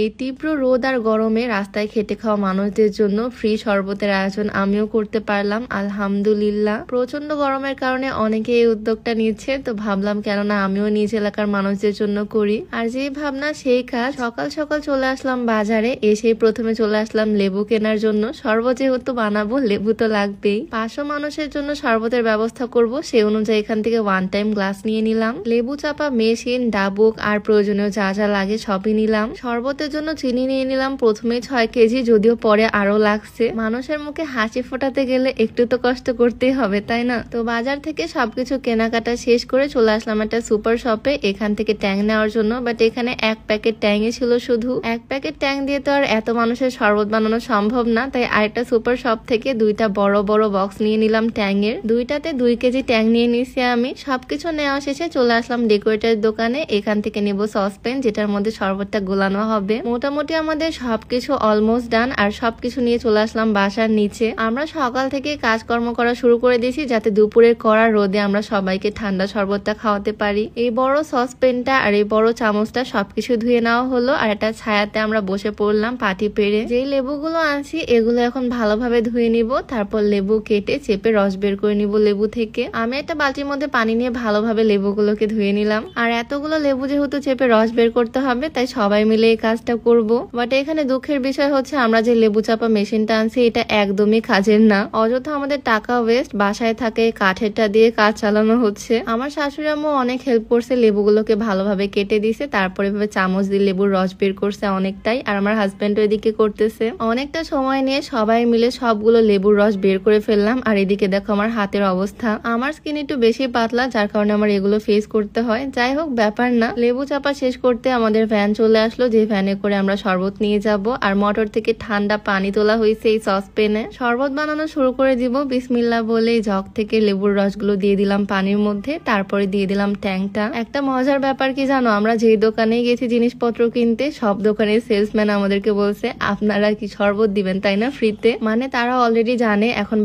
এই তীব্র রোদ আর গরমে রাস্তায় খেটে খাওয়া মানুষদের জন্য ফ্রি শরবতের আয়োজন আমিও করতে পারলাম, আলহামদুলিল্লাহ। প্রচন্ড গরমের কারণে অনেকে এই উদ্যোগটা নিচ্ছে, তো ভাবলাম কেননা আমিও নিজ এলাকার মানুষদের জন্য করি। আর যেই ভাবনা সেই কাজ। সকাল সকাল চলে আসলাম বাজারে, এসেই প্রথমে চলে আসলাম লেবু কেনার জন্য। শরবত যেহেতু বানাবো, লেবু তো লাগবেই। 500 মানুষের জন্য শরবতের ব্যবস্থা করব, সেই অনুযায়ী এখান থেকে 1 টাইম গ্লাস নিয়ে নিলাম। লেবু চাপা মেশিন, ডাবুক আর প্রয়োজনীয় যা যা লাগে সবই নিলাম। শরবতের জন্য চিনি নিয়ে নিলাম প্রথমে 6 কেজি, যদিও পরে আরো লাগছে। মানুষের মুখে হাসি ফোটাতে গেলে একটু তো কষ্ট করতেই হবে, তাই না? তো বাজার থেকে সবকিছু কেনাকাটা শেষ করে চলে আসলাম একটা সুপার শপে এখান থেকে ট্যাং নেওয়ার জন্য। বাট এখানে 1 প্যাকেট ট্যাংই ছিল শুধু। 1 প্যাকেট ট্যাং দিয়ে তো আর এত মানুষের শরবত বানানো সম্ভব না, তাই আরেকটা সুপার শপ থেকে 2টা বড় বড় বক্স নিয়ে নিলাম ট্যাং এর। 2টাতে 2 কেজি ট্যাং নিয়ে নিছি আমি। সবকিছু নেওয়া শেষে চলে আসলাম ডেকোরেটের দোকানে। এখান থেকে নেব সসপ্যান, যেটার মধ্যে শরবতটা গোলানো হবে। মোটামুটি আমাদের সবকিছু অলমোস্ট ডান, আর সবকিছু নিয়ে চলে আসলাম বাসার নিচে। আমরা সকাল থেকে কাজকর্ম করা শুরু করে দিয়েছি, যাতে দুপুরের কড়া রোদে আমরা সবাইকে ঠান্ডা শরবতটা খাওয়াতে পারি। এই বড় সসপ্যানটা আর এই বড় চামচটা সবকিছু ধুয়ে নেওয়া হলো, আর একটা ছায়াতে আমরা বসে পড়লাম পাটি পেরে। যেই লেবুগুলো আনছি এগুলো এখন ভালোভাবে ধুয়ে নিব, তারপর লেবু কেটে চেপে রস বের করে নিব লেবু থেকে। আমি একটা বালতির মধ্যে পানি নিয়ে ভালোভাবে লেবুগুলোকে ধুয়ে নিলাম। আর এতগুলো লেবু যেহেতু চেপে রস বের করতে হবে, তাই সবাই মিলে এই কাজটা করব। বাট এখানে দুঃখের বিষয় হচ্ছে আমরা যে লেবু চাপা মেশিনটা আনছি এটা একদমই কাজের না। অযথা আমাদের টাকা ওয়েস্ট। বাসায় থাকে কাঠেরটা দিয়ে কাজ চালানো হচ্ছে। আমার শাশুড়ি আম্মু অনেক হেল্প করছে, লেবুগুলোকে ভালোভাবে কেটে দিছে, তারপরে ভাবে চামচ দিয়ে লেবুর রস বের করছে অনেকটাই। আর আমার হাজবেন্ড এদিকে করতেছে। অনেকটা সময় নিয়ে সবাই মিলে সবগুলো লেবুর রস বের করে ফেললাম। আর এদিকে দেখো আমার হাতের অবস্থা। আমার স্কিন একটু বেশি পাতলা, যার কারণে আমার এগুলো ফেস করতে হয়। যাই হোক, ব্যাপার না। লেবু চাপা শেষ করতে আমাদের ভ্যান চলে আসলো, যে ভ্যানে করে আমরা শরবত নিয়ে যাব। আর মোটর থেকে ঠান্ডা পানি তোলা হয়েছে এই সসপ্যানে। শরবত বানানো শুরু করে দিব বিসমিল্লাহ বলে। জগ থেকে লেবুর রসগুলো দিয়ে দিলাম পানির মধ্যে, তারপরে দিয়ে দিলাম ট্যাংটা। একটা মজার ব্যাপার কি জানো, আমরা যেই দোকানে গেছি জিনিসপত্র কিনতে, সব দোকানের সেলসম্যান আমাদেরকে বলছে আপনারা কি শরবত দিবেন তাই না ফ্রিতে। মানে তারা অলরেডি জানে এখন